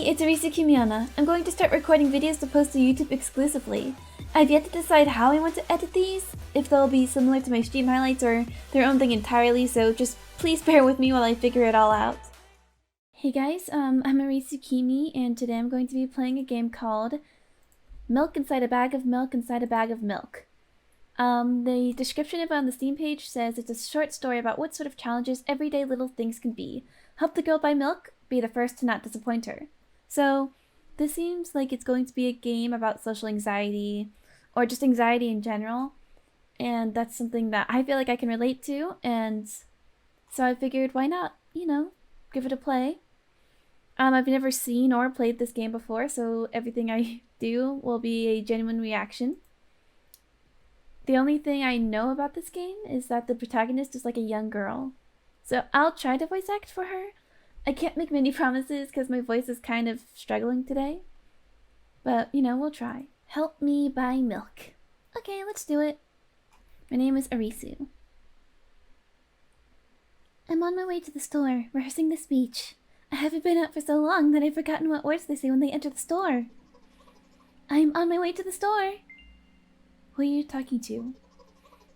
it's Arisa Kimiana. I'm going to start recording videos to post to YouTube exclusively. I've yet to decide how I want to edit these, if they'll be similar to my stream highlights or their own thing entirely, so just please bear with me while I figure it all out. Hey guys, I'm Arisa Kimi, and today I'm going to be playing a game called Milk Inside a Bag of Milk Inside a Bag of Milk. The description of it on the Steam page says it's a short story about what sort of challenges everyday little things can be. Help the girl buy milk, be the first to not disappoint her. So, this seems like it's going to be a game about social anxiety, or just anxiety in general, and that's something that I feel like I can relate to, and so I figured why not, give it a play. I've never seen or played this game before, so everything I do will be a genuine reaction. The only thing I know about this game is that the protagonist is like a young girl, so I'll try to voice act for her. I can't make many promises because my voice is kind of struggling today. But, we'll try. Help me buy milk. Okay, let's do it. My name is Arisu. I'm on my way to the store, rehearsing the speech. I haven't been out for so long that I've forgotten what words they say when they enter the store. I'm on my way to the store. Who are you talking to?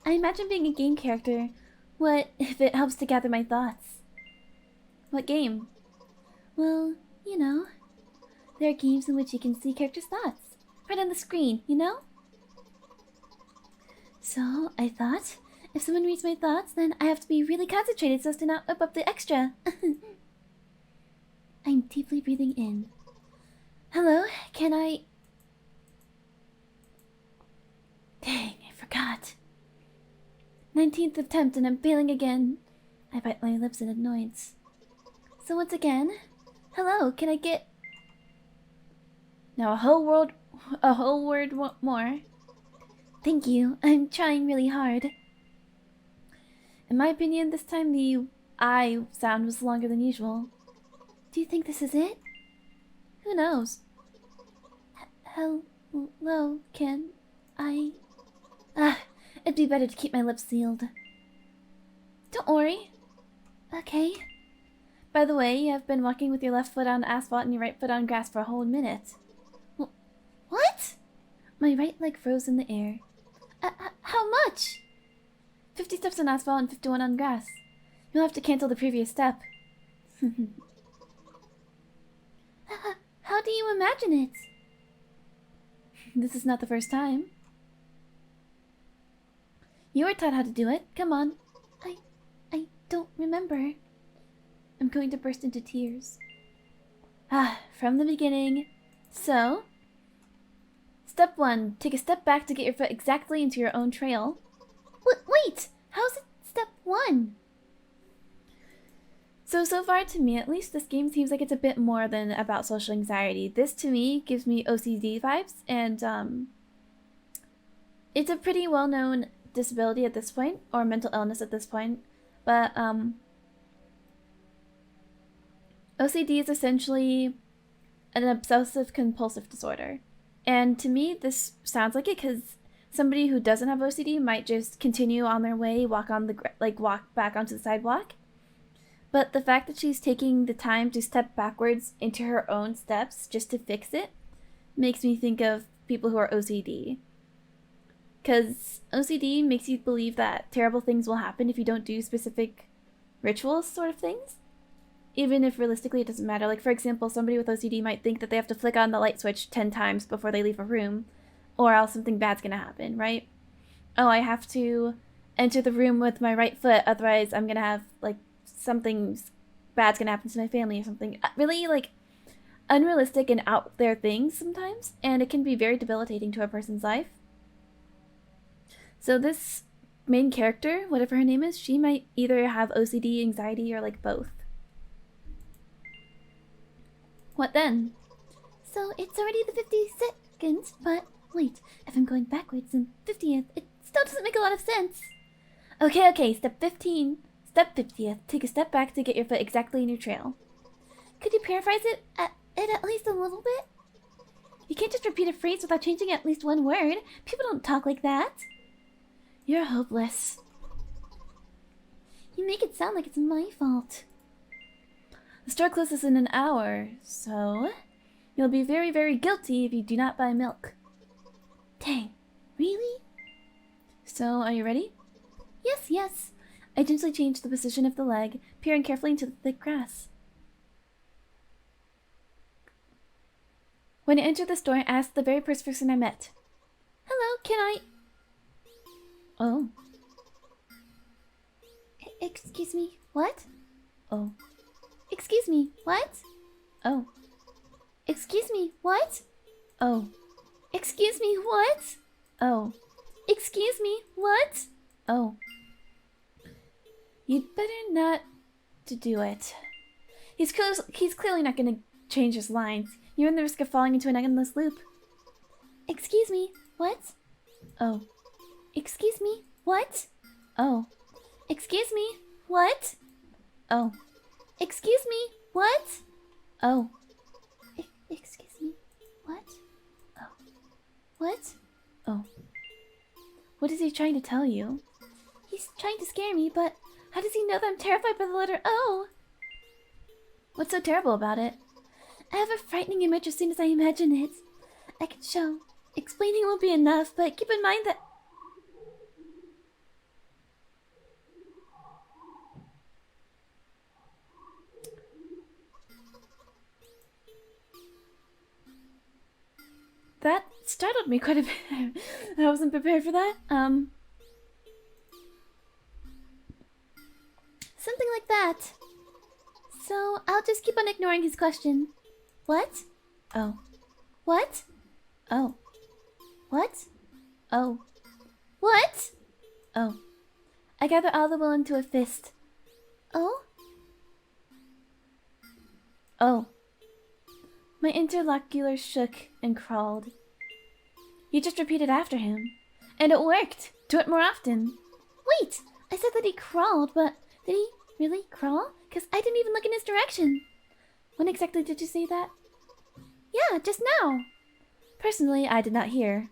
I imagine being a game character. What if it helps to gather my thoughts? What game? Well, there are games in which you can see characters' thoughts. Right on the screen, So, I thought, if someone reads my thoughts, then I have to be really concentrated so as to not whip up the extra. I'm deeply breathing in. Hello, can I... Dang, I forgot. 19th attempt and I'm failing again. I bite my lips in annoyance. So once again, hello, can I get... Now a whole word more. Thank you, I'm trying really hard. In my opinion, this time the I sound was longer than usual. Do you think this is it? Who knows? Hello, can I... it'd be better to keep my lips sealed. Don't worry. Okay. By the way, you have been walking with your left foot on asphalt and your right foot on grass for a whole minute. What? My right leg froze in the air. How much? 50 steps on asphalt and 51 on grass. You'll have to cancel the previous step. How do you imagine it? This is not the first time. You were taught how to do it. Come on. I don't remember. I'm going to burst into tears. From the beginning. So, step 1. Take a step back to get your foot exactly into your own trail. Wait! How's it step 1? So far to me at least, this game seems like it's a bit more than about social anxiety. This to me gives me OCD vibes, and it's a pretty well-known disability at this point, or mental illness at this point, but OCD is essentially an obsessive compulsive disorder. And to me, this sounds like it because somebody who doesn't have OCD might just continue on their way, walk back onto the sidewalk. But the fact that she's taking the time to step backwards into her own steps just to fix it makes me think of people who are OCD. Because OCD makes you believe that terrible things will happen if you don't do specific rituals sort of things. Even if realistically it doesn't matter. Like, for example, somebody with OCD might think that they have to flick on the light switch 10 times before they leave a room, or else something bad's gonna happen, right? Oh, I have to enter the room with my right foot, otherwise I'm gonna have, something bad's gonna happen to my family or something. Really, unrealistic and out there things sometimes, and it can be very debilitating to a person's life. So this main character, whatever her name is, she might either have OCD, anxiety, or both. What then? So it's already the 52nd, but wait, if I'm going backwards in 50th, it still doesn't make a lot of sense. Okay, step 15. Step 50th, take a step back to get your foot exactly in your trail. Could you paraphrase it at least a little bit? You can't just repeat a phrase without changing at least one word. People don't talk like that. You're hopeless. You make it sound like it's my fault. The store closes in an hour, so You'll be very, very guilty if you do not buy milk. Dang. Really? So, are you ready? Yes, yes. I gently changed the position of the leg, peering carefully into the thick grass. When I entered the store, I asked the very first person I met. Hello, can I... Oh. Excuse me, what? Oh. Excuse me, what? Oh. Excuse me, what? Oh. Excuse me, what? Oh. Excuse me, what? Oh. You'd better not to do it. He's clearly not going to change his lines. You run the risk of falling into an endless loop. Excuse me, what? Oh. Excuse me, what? Oh. Excuse me, what? Oh. Excuse me, what? Oh. Excuse me, what? Oh. What? Oh. What is he trying to tell you? He's trying to scare me, but how does he know that I'm terrified by the letter O? What's so terrible about it? I have a frightening image as soon as I imagine it. I can show. Explaining won't be enough, but keep in mind that... That startled me quite a bit. I wasn't prepared for that. Something like that. So, I'll just keep on ignoring his question. What? Oh. What? Oh. What? Oh. What? Oh. I gather all the will into a fist. Oh? Oh. My interlocutor shook and crawled. You just repeated after him. And it worked! Do it more often. Wait! I said that he crawled, but did he really crawl? Because I didn't even look in his direction. When exactly did you say that? Yeah, just now. Personally, I did not hear.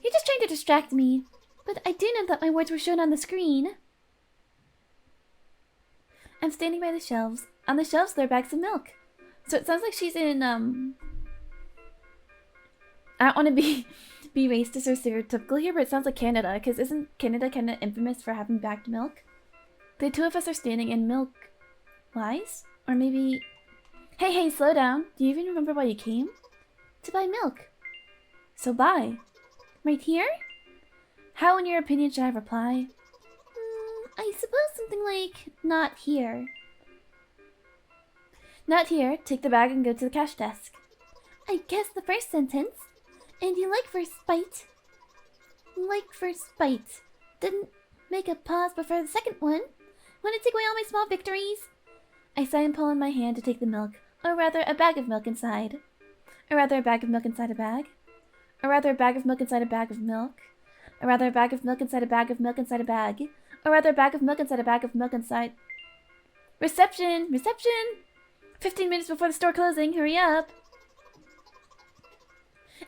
You're just trying to distract me. But I do know that my words were shown on the screen. I'm standing by the shelves. On the shelves, there are bags of milk. So it sounds like she's in, I don't want to be racist or stereotypical here, but it sounds like Canada, because isn't Canada kind of infamous for having bagged milk? The two of us are standing in milk lies? Or maybe... Hey, slow down. Do you even remember why you came? To buy milk. So buy. Right here? How, in your opinion, should I reply? I suppose something like, not here. Not here. Take the bag and go to the cash desk. I guess the first sentence. And you like first bite. Like first bite. Didn't make a pause before the second one. Want to take away all my small victories? I sigh and pull in my hand to take the milk. Or rather, a bag of milk inside. Or rather, a bag of milk inside a bag. Or rather, a bag of milk inside a bag of milk. Or rather, a bag of milk inside a bag of milk inside a bag. Or rather, a bag of milk inside a bag of milk inside... Reception! Reception! 15 minutes before the store closing, hurry up!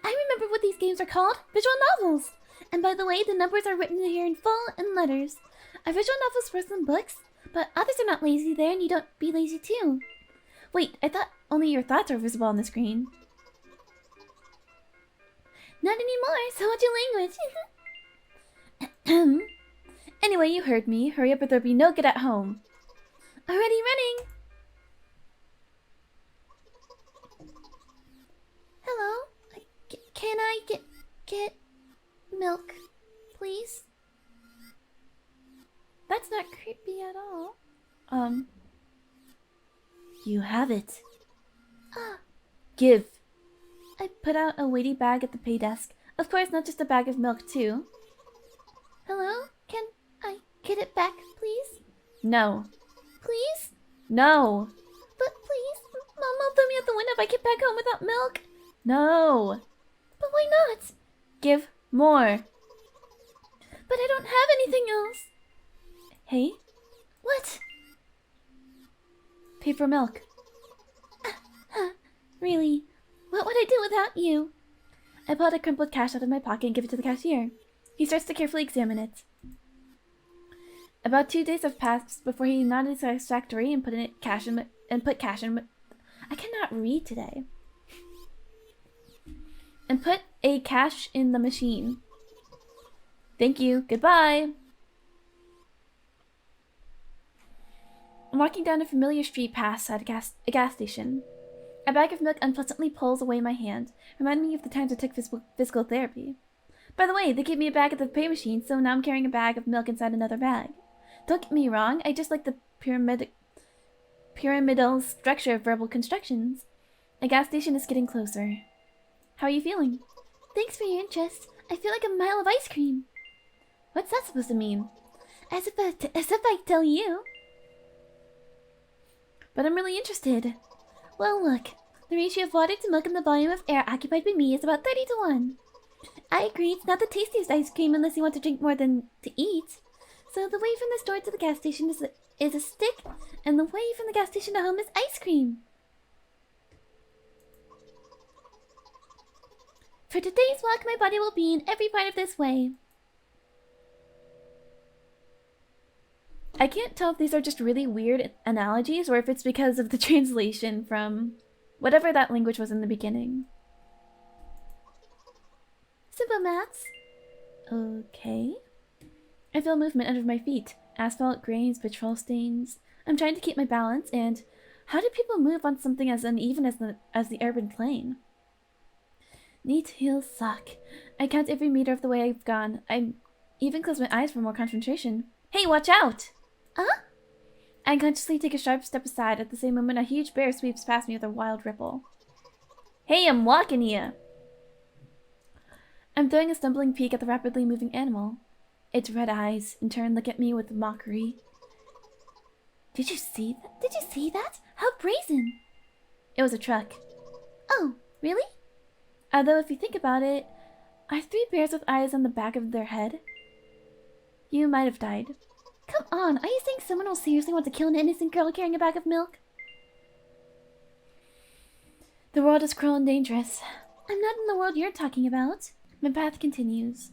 I remember what these games are called! Visual novels! And by the way, the numbers are written here in full in letters. Are visual novels worse than books? But others are not lazy there, and you don't be lazy too. Wait, I thought only your thoughts are visible on the screen. Not anymore, so what's your language? Anyway, you heard me. Hurry up or there'll be no get at home. Already running! Hello? Can I get milk, please? That's not creepy at all. You have it. Ah. Give. I put out a weighty bag at the pay desk. Of course, not just a bag of milk, too. Hello? Can I get it back, please? No. Please? No. But please, Mom will throw me out the window if I get back home without milk. No. But why not? Give more. But I don't have anything else. Hey? What? Pay for milk. Really? What would I do without you? I pull out a crumpled cash out of my pocket and give it to the cashier. He starts to carefully examine it. About 2 days have passed before he nodded satisfactory and put cash in. I cannot read today. and put a cash in the machine. Thank you. Goodbye. I'm walking down a familiar street past at a gas station. A bag of milk unpleasantly pulls away my hand, reminding me of the times I took physical therapy. By the way, they gave me a bag at the pay machine, so now I'm carrying a bag of milk inside another bag. Don't get me wrong, I just like the pyramidal structure of verbal constructions. A gas station is getting closer. How are you feeling? Thanks for your interest. I feel like a mile of ice cream. What's that supposed to mean? As if I tell you. But I'm really interested. Well, look. The ratio of water to milk and the volume of air occupied by me is about 30 to 1. I agree, it's not the tastiest ice cream unless you want to drink more than to eat. So the way from the store to the gas station is a stick, and the way from the gas station to home is ice cream. For today's walk, my body will be in every part of this way. I can't tell if these are just really weird analogies or if it's because of the translation from whatever that language was in the beginning. Simple maths. Okay. I feel movement under my feet. Asphalt, grains, petrol stains. I'm trying to keep my balance, and how do people move on something as uneven as the urban plane? Neat heels suck. I count every meter of the way I've gone. I even close my eyes for more concentration. Hey, watch out! I unconsciously take a sharp step aside. At the same moment, a huge bear sweeps past me with a wild ripple. Hey, I'm walking here! I'm throwing a stumbling peek at the rapidly moving animal. Its red eyes, in turn, look at me with mockery. Did you see that? Did you see that? How brazen! It was a truck. Oh, really? Although, if you think about it, are 3 bears with eyes on the back of their head? You might have died. Come on, are you saying someone will seriously want to kill an innocent girl carrying a bag of milk? The world is cruel and dangerous. I'm not in the world you're talking about. My path continues.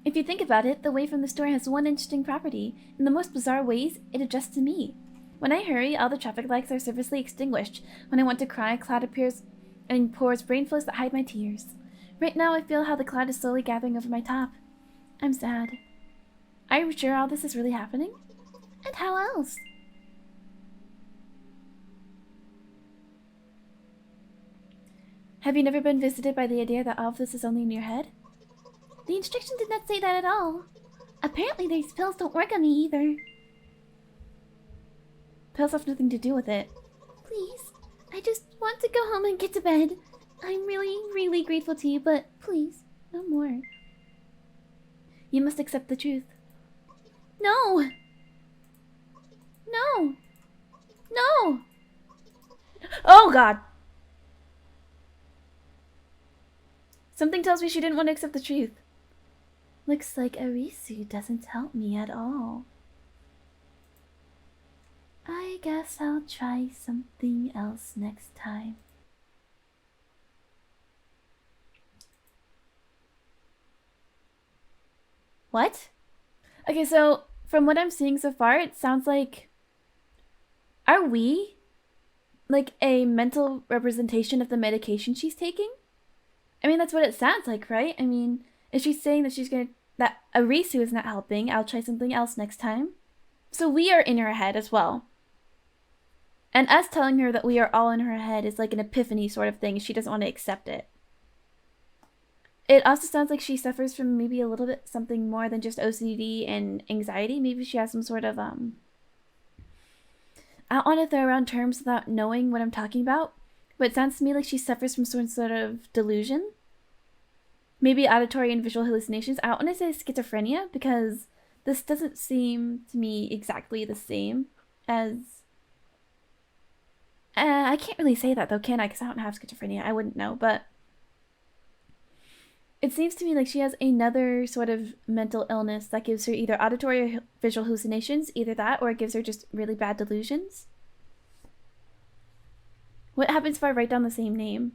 If you think about it, the way from the store has one interesting property. In the most bizarre ways, it adjusts to me. When I hurry, all the traffic lights are servicely extinguished. When I want to cry, a cloud appears and pours rainflows that hide my tears. Right now, I feel how the cloud is slowly gathering over my top. I'm sad. Are you sure all this is really happening? And how else? Have you never been visited by the idea that all of this is only in your head? The instruction did not say that at all. Apparently these pills don't work on me either. Pills have nothing to do with it. Please, I just want to go home and get to bed. I'm really, really grateful to you, but please, no more. You must accept the truth. No! No! No! Oh god! Something tells me she didn't want to accept the truth. Looks like Arisu doesn't help me at all. I guess I'll try something else next time. What? Okay, so from what I'm seeing so far, it sounds like... Are we like a mental representation of the medication she's taking? I mean, that's what it sounds like, right? I mean, is she saying that that Arisu is not helping, I'll try something else next time? So we are in her head as well. And us telling her that we are all in her head is like an epiphany sort of thing. She doesn't want to accept it. It also sounds like she suffers from maybe a little bit something more than just OCD and anxiety. Maybe she has some sort of, I don't want to throw around terms without knowing what I'm talking about, but it sounds to me like she suffers from some sort of delusion. Maybe auditory and visual hallucinations. I don't want to say schizophrenia because this doesn't seem to me exactly the same as... I can't really say that though, can I? Because I don't have schizophrenia. I wouldn't know, but... It seems to me like she has another sort of mental illness that gives her either auditory or visual hallucinations, either that, or it gives her just really bad delusions. What happens if I write down the same name?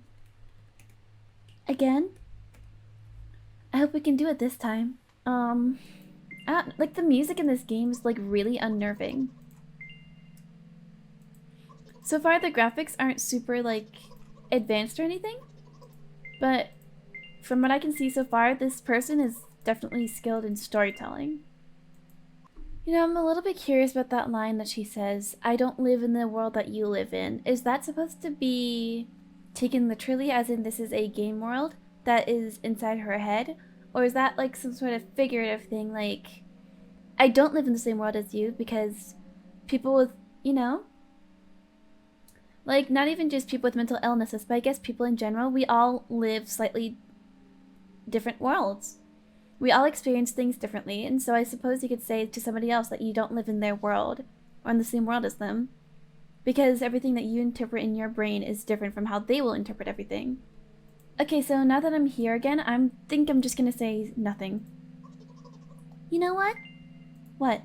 Again? I hope we can do it this time. Like the music in this game is like really unnerving. So far the graphics aren't super like advanced or anything, but from what I can see so far, this person is definitely skilled in storytelling. You know, I'm a little bit curious about that line that she says, I don't live in the world that you live in. Is that supposed to be taken literally, as in this is a game world that is inside her head? Or is that like some sort of figurative thing, like, I don't live in the same world as you because people with, you know, like, not even just people with mental illnesses, but I guess people in general, we all live slightly different worlds. We all experience things differently, and so I suppose you could say to somebody else that you don't live in their world or in the same world as them, because everything that you interpret in your brain is different from how they will interpret everything. Okay, so now that I'm here again, think I'm just gonna say nothing. You know what? What?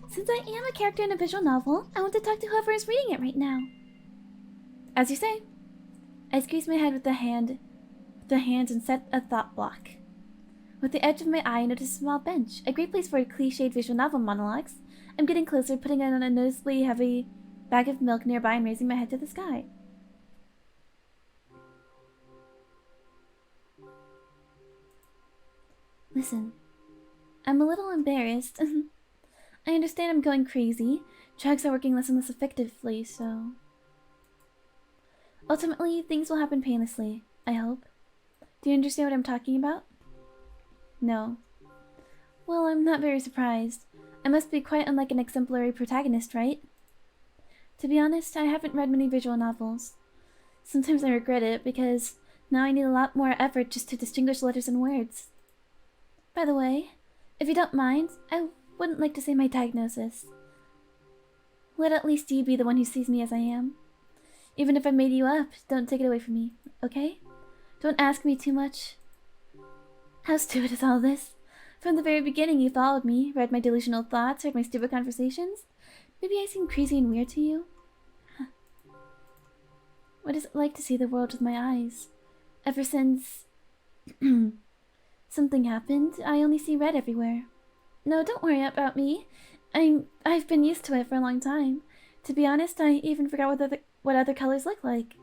Since I am a character in a visual novel, I want to talk to whoever is reading it right now. As you say. I squeeze my head with the hands and set a thought block. With the edge of my eye, I notice a small bench, a great place for cliched visual novel monologues. I'm getting closer, putting on a noticeably heavy bag of milk nearby and raising my head to the sky. Listen, I'm a little embarrassed. I understand I'm going crazy. Drugs are working less and less effectively, so... Ultimately, things will happen painlessly, I hope. Do you understand what I'm talking about? No. Well, I'm not very surprised. I must be quite unlike an exemplary protagonist, right? To be honest, I haven't read many visual novels. Sometimes I regret it, because now I need a lot more effort just to distinguish letters and words. By the way, if you don't mind, I wouldn't like to say my diagnosis. Let at least you be the one who sees me as I am. Even if I made you up, don't take it away from me, okay? Don't ask me too much. How stupid is all this? From the very beginning you followed me, read my delusional thoughts, heard my stupid conversations. Maybe I seem crazy and weird to you? Huh. What is it like to see the world with my eyes? Ever since... something happened, I only see red everywhere. No, don't worry about me. I've been used to it for a long time. To be honest, I even forgot what other colors look like.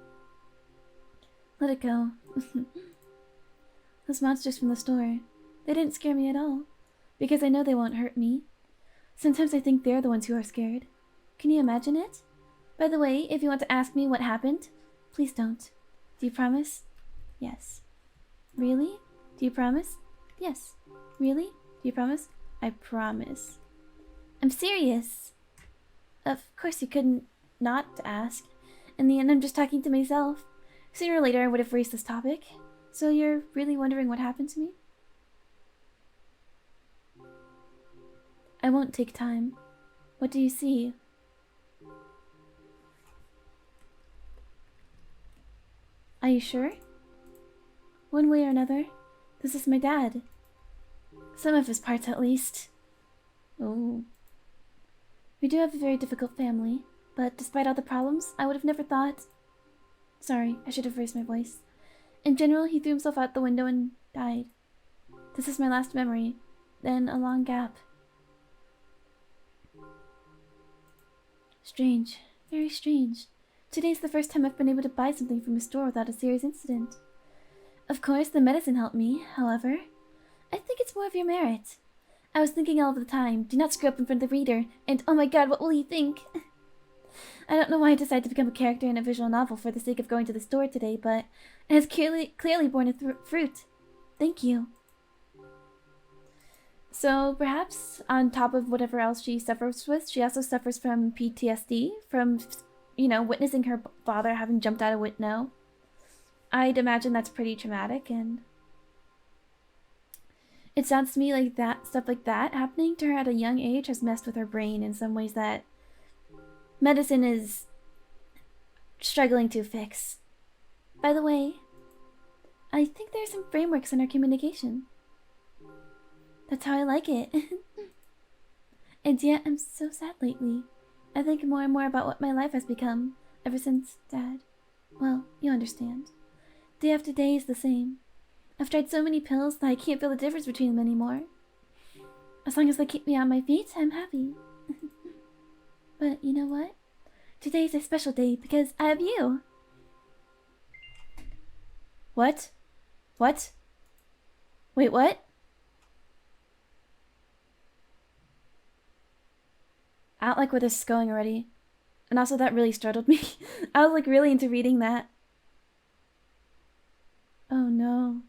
Let it go. Those monsters from the store, they didn't scare me at all, because I know they won't hurt me. Sometimes I think they're the ones who are scared. Can you imagine it? By the way, if you want to ask me what happened, please don't. Do you promise? Yes. Really? Do you promise? Yes. Really? Do you promise? I promise. I'm serious. Of course you couldn't not ask. In the end, I'm just talking to myself. Sooner or later, I would have raised this topic. So you're really wondering what happened to me? I won't take time. What do you see? Are you sure? One way or another, this is my dad. Some of his parts, at least. Oh. We do have a very difficult family, but despite all the problems, I would have never thought... Sorry, I should have raised my voice. In general, he threw himself out the window and died. This is my last memory. Then a long gap. Strange. Very strange. Today's the first time I've been able to buy something from a store without a serious incident. Of course, the medicine helped me, however. I think it's more of your merit. I was thinking all of the time, do not screw up in front of the reader, and oh my god, what will he think? I don't know why I decided to become a character in a visual novel for the sake of going to the store today, but it has clearly borne a fruit. Thank you. So perhaps on top of whatever else she suffers with, she also suffers from PTSD, from, you know, witnessing her father having jumped out a window. I'd imagine that's pretty traumatic, and it sounds to me like that stuff like that happening to her at a young age has messed with her brain in some ways that medicine is struggling to fix. By the way, I think there are some frameworks in our communication. That's how I like it. And yet, I'm so sad lately. I think more and more about what my life has become ever since Dad. Well, you understand. Day after day is the same. I've tried so many pills that I can't feel the difference between them anymore. As long as they keep me on my feet, I'm happy. But you know what? Today's a special day because I have you. What? What? Wait, what? I don't like where this is going already. And also, that really startled me. I was like really into reading that. Oh no.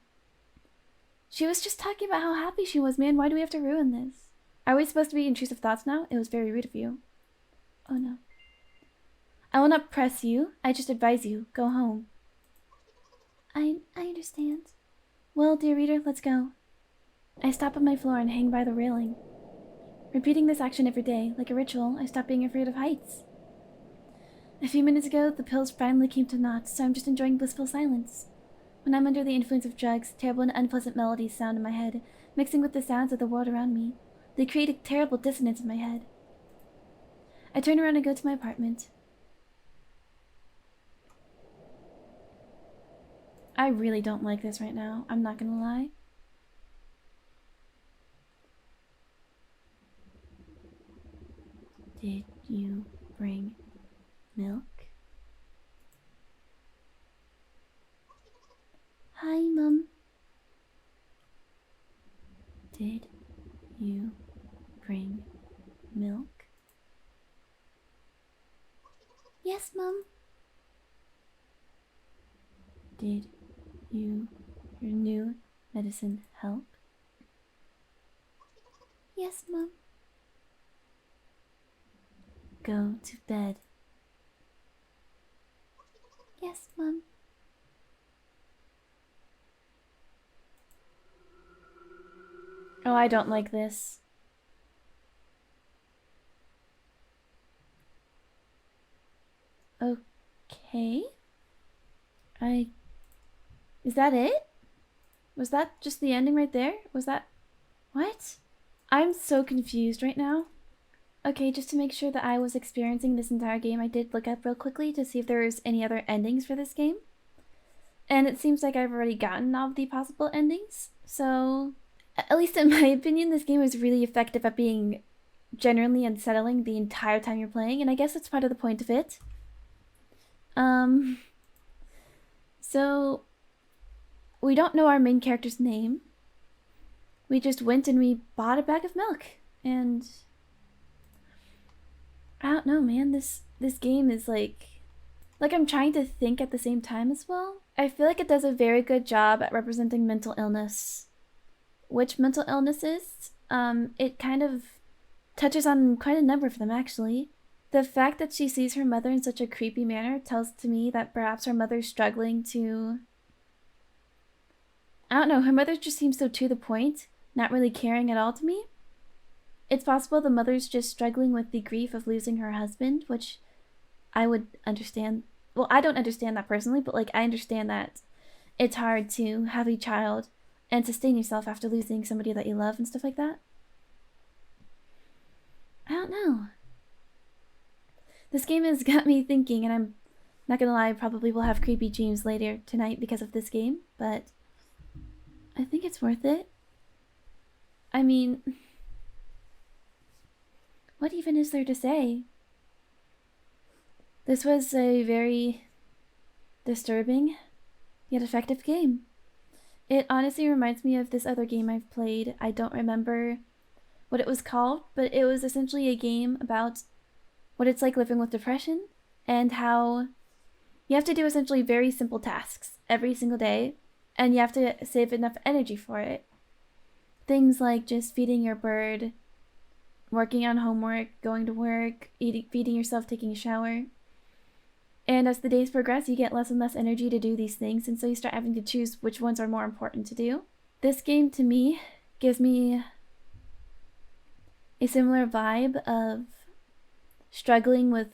She was just talking about how happy she was, man. Why do we have to ruin this? Are we supposed to be intrusive thoughts now? It was very rude of you. Oh no. I will not press you. I just advise you. Go home. I understand. Well, dear reader, let's go. I stop on my floor and hang by the railing. Repeating this action every day, like a ritual, I stop being afraid of heights. A few minutes ago, the pills finally came to naught, so I'm just enjoying blissful silence. When I'm under the influence of drugs, terrible and unpleasant melodies sound in my head, mixing with the sounds of the world around me. They create a terrible dissonance in my head. I turn around and go to my apartment. I really don't like this right now. I'm not gonna lie. Did you bring milk? Hi, Mum. Did you bring milk? Yes, Mum. Did your new medicine help? Yes, Mum. Go to bed. Yes, Mum. Oh, I don't like this. Okay. Is that it? Was that just the ending right there? Was that... What? I'm so confused right now. Okay, just to make sure that I was experiencing this entire game, I did look up real quickly to see if there was any other endings for this game. And it seems like I've already gotten all of the possible endings. So, at least in my opinion, this game is really effective at being generally unsettling the entire time you're playing, and I guess that's part of the point of it. So we don't know our main character's name. We just went and we bought a bag of milk, and I don't know, man. This game is like I'm trying to think at the same time as well. I feel like it does a very good job at representing mental illness. Which mental illnesses? It kind of touches on quite a number of them, actually. The fact that she sees her mother in such a creepy manner tells to me that perhaps her mother's struggling to... I don't know, her mother just seems so to the point, not really caring at all to me. It's possible the mother's just struggling with the grief of losing her husband, which I would understand. Well, I don't understand that personally, but like I understand that it's hard to have a child and sustain yourself after losing somebody that you love and stuff like that. I don't know. This game has got me thinking, and I'm not gonna lie, I probably will have creepy dreams later tonight because of this game, but I think it's worth it. I mean, what even is there to say? This was a very disturbing yet effective game. It honestly reminds me of this other game I've played. I don't remember what it was called, but it was essentially a game about what it's like living with depression and how you have to do essentially very simple tasks every single day, and you have to save enough energy for it. Things like just feeding your bird, working on homework, going to work, feeding yourself, taking a shower. And as the days progress, you get less and less energy to do these things, and so you start having to choose which ones are more important to do. This game, to me, gives me a similar vibe of struggling with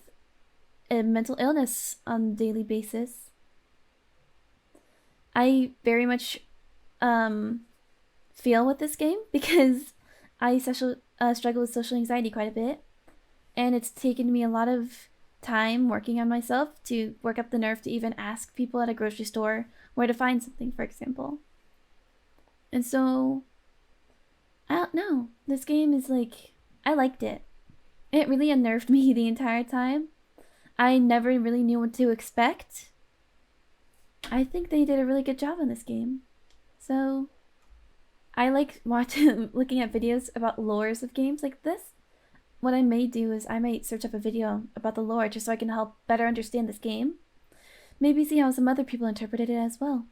a mental illness on a daily basis. I very much feel with this game because I struggle with social anxiety quite a bit, and it's taken me a lot of time working on myself to work up the nerve to even ask people at a grocery store where to find something, for example. And so, I don't know. This game is like, I liked it. It really unnerved me the entire time. I never really knew what to expect. I think they did a really good job on this game. So, I like watching, looking at videos about lores of games like this. What I may do is I might search up a video about the lore just so I can help better understand this game. Maybe see how some other people interpreted it as well.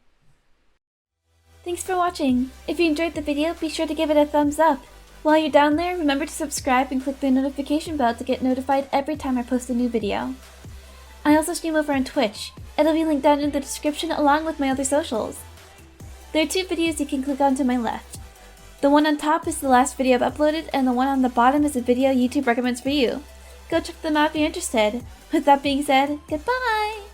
Thanks for watching. If you enjoyed the video, be sure to give it a thumbs up. While you're down there, remember to subscribe and click the notification bell to get notified every time I post a new video. I also stream over on Twitch. It'll be linked down in the description along with my other socials. There are 2 videos you can click on to my left. The one on top is the last video I've uploaded, and the one on the bottom is a video YouTube recommends for you. Go check them out if you're interested. With that being said, goodbye!